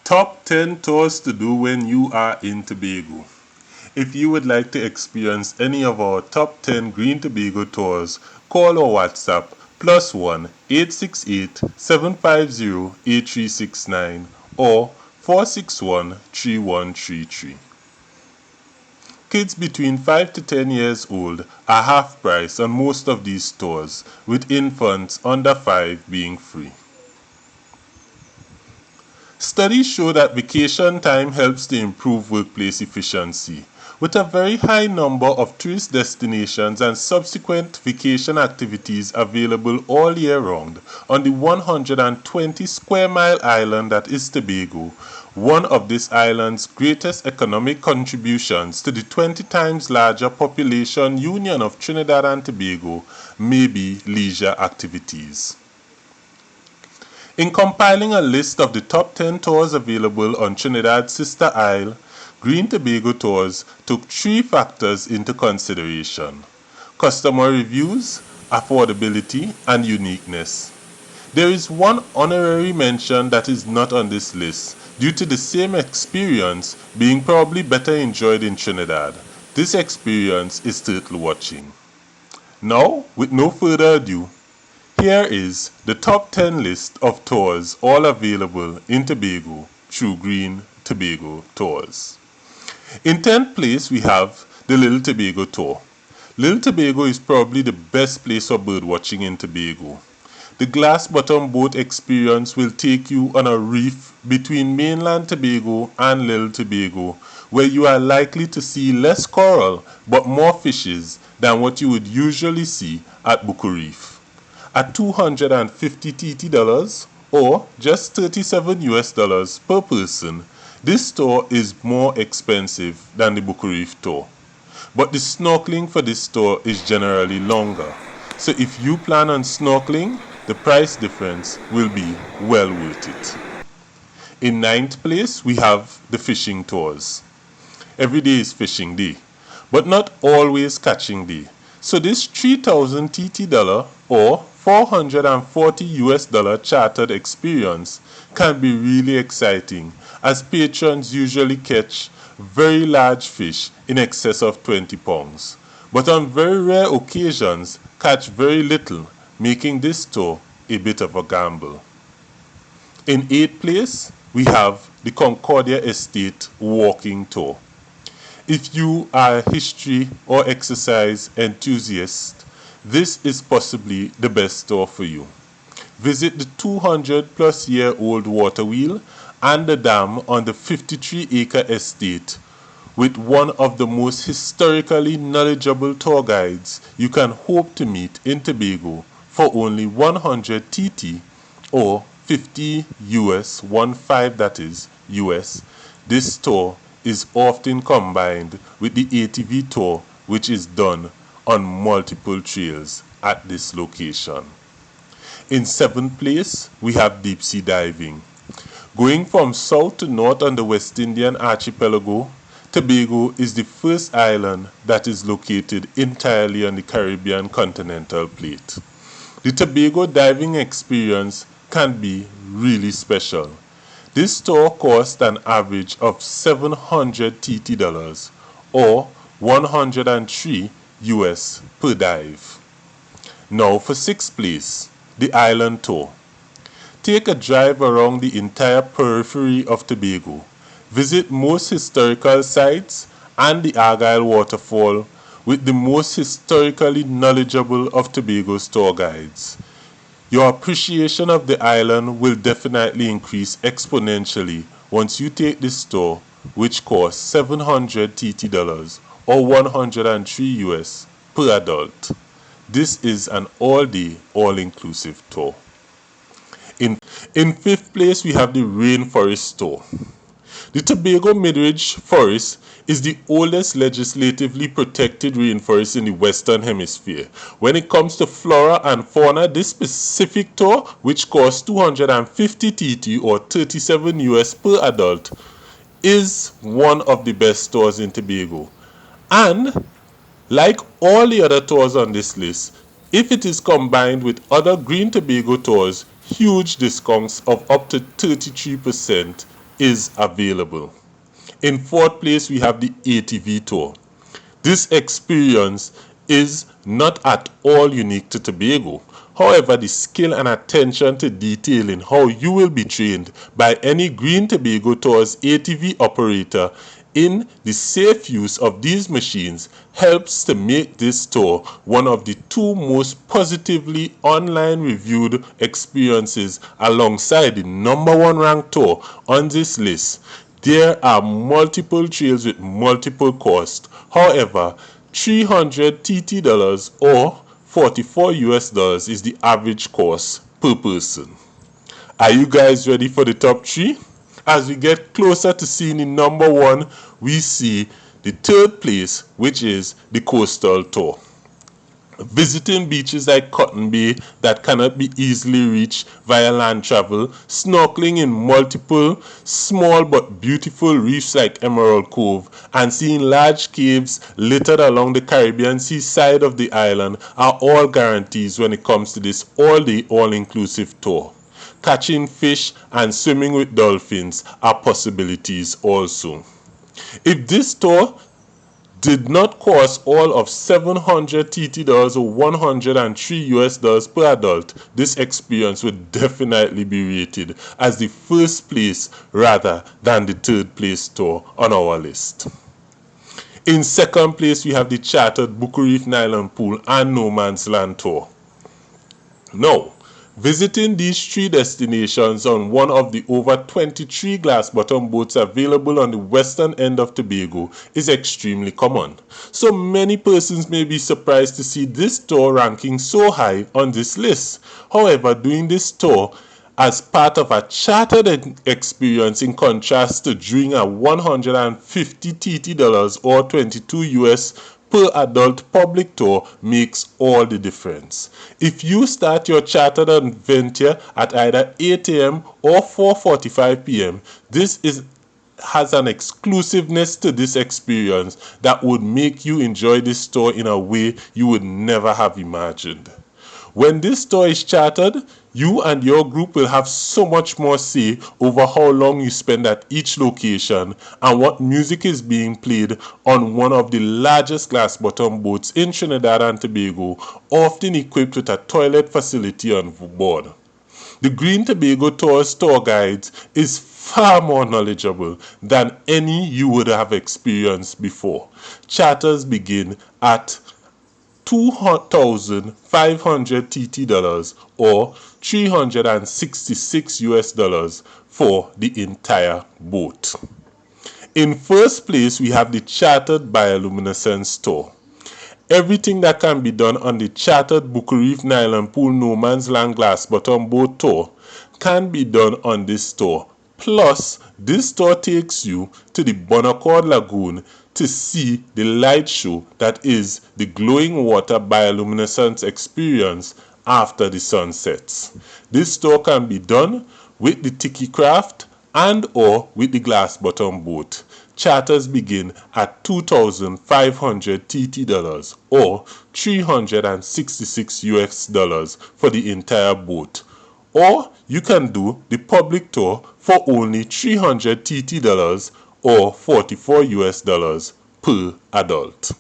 Top 10 tours to do when you are in Tobago. If you would like to experience any of our top 10 Green Tobago tours, call or WhatsApp +1 868 750 8369 or 461 3133. Kids between 5 to 10 years old are half price on most of these tours, with infants under 5 being free. Studies show that vacation time helps to improve workplace efficiency. With a very high number of tourist destinations and subsequent vacation activities available all year round on the 120 square mile island that is Tobago, one of this island's greatest economic contributions to the 20 times larger population Union of Trinidad and Tobago may be leisure activities. In compiling a list of the top 10 tours available on Trinidad's sister isle, Green Tobago Tours took 3 factors into consideration: customer reviews, affordability, and uniqueness. There is one honorary mention that is not on this list due to the same experience being probably better enjoyed in Trinidad. This experience is turtle watching. Now, with no further ado, here is the top 10 list of tours all available in Tobago through Green Tobago Tours. In 10th place we have the Little Tobago Tour. Little Tobago is probably the best place for bird watching in Tobago. The glass bottom boat experience will take you on a reef between mainland Tobago and Little Tobago, where you are likely to see less coral but more fishes than what you would usually see at Bukar Reef. At $250 TT or just $37 per person, this tour is more expensive than the Bukar Reef tour. But the snorkeling for this tour is generally longer. So if you plan on snorkeling, the price difference will be well worth it. In 9th place, we have the fishing tours. Every day is fishing day, but not always catching day. So this $3,000 TT or $440 chartered experience can be really exciting, as patrons usually catch very large fish in excess of 20 pounds, but on very rare occasions catch very little, making this tour a bit of a gamble. In 8th place, we have the Concordia Estate walking tour. If you are a history or exercise enthusiast, this is possibly the best tour for you. Visit the 200-plus-year-old water wheel and the dam on the 53-acre estate with one of the most historically knowledgeable tour guides you can hope to meet in Tobago for only 100 TT or 50 US, 15 that is US. This tour is often combined with the ATV Tour, which is done on multiple trails at this location. In 7th place, we have deep sea diving. Going from south to north on the West Indian archipelago, Tobago is the first island that is located entirely on the Caribbean continental plate. The Tobago diving experience can be really special. This tour costs an average of $700 TT or 103 US per dive. Now for 6th place, the Island Tour. Take a drive around the entire periphery of Tobago. Visit most historical sites and the Argyle Waterfall with the most historically knowledgeable of Tobago's tour guides. Your appreciation of the island will definitely increase exponentially once you take this tour, which costs $700 TT or 103 US per adult. This is an all-day, all-inclusive tour. In 5th place, we have the Rainforest Store. The Tobago Midridge Forest is the oldest legislatively protected rainforest in the Western Hemisphere. When it comes to flora and fauna, this specific tour, which costs 250 TT or 37 US per adult, is one of the best tours in Tobago. And like all the other tours on this list, if it is combined with other Green Tobago tours, huge discounts of up to 33% is available. In fourth place, we have the ATV Tour. This experience is not at all unique to Tobago. However, the skill and attention to detail in how you will be trained by any Green Tobago Tours ATV operator in the safe use of these machines helps to make this tour one of the two most positively online reviewed experiences alongside the #1 ranked tour on this list. There are multiple trails with multiple costs. However, $300 TT or $44 is the average cost per person. Are you guys ready for the top 3? As we get closer to seeing the #1, we see the third place, which is the Coastal Tour. Visiting beaches like Cotton Bay that cannot be easily reached via land travel, snorkeling in multiple small but beautiful reefs like Emerald Cove, and seeing large caves littered along the Caribbean seaside of the island are all guarantees when it comes to this all-day, all-inclusive tour. Catching fish and swimming with dolphins are possibilities also. If this tour did not cost all of $700 TT or $103 per adult, this experience would definitely be rated as the first place rather than the third place tour on our list. In second place, we have the chartered Bukar Nyland Pool and No Man's Land Tour. Now, visiting these three destinations on one of the over 23 glass bottom boats available on the western end of Tobago is extremely common. So many persons may be surprised to see this tour ranking so high on this list. However, doing this tour as part of a chartered experience in contrast to doing a $150 TT or $22 per adult public tour makes all the difference. If you start your chartered adventure at either 8 a.m. or 4:45 p.m., this has an exclusiveness to this experience that would make you enjoy this tour in a way you would never have imagined. When this tour is chartered, you and your group will have so much more say over how long you spend at each location and what music is being played on one of the largest glass bottom boats in Trinidad and Tobago, often equipped with a toilet facility on board. The Green Tobago Tours tour guides is far more knowledgeable than any you would have experienced before. Charters begin at $2,500 TT or $366 for the entire boat. In first place, we have the chartered Bioluminescence tour. Everything that can be done on the chartered Bukar Nyland Pool No Man's Land Glass Bottom Boat tour can be done on this tour. Plus, this tour takes you to the Concordia Lagoon to see the light show that is the glowing water bioluminescence experience after the sun sets. This tour can be done with the tiki craft and or with the glass bottom boat. Charters begin at $2,500 TT or $366 for the entire boat. Or you can do the public tour for only $300 TT or $44 per adult.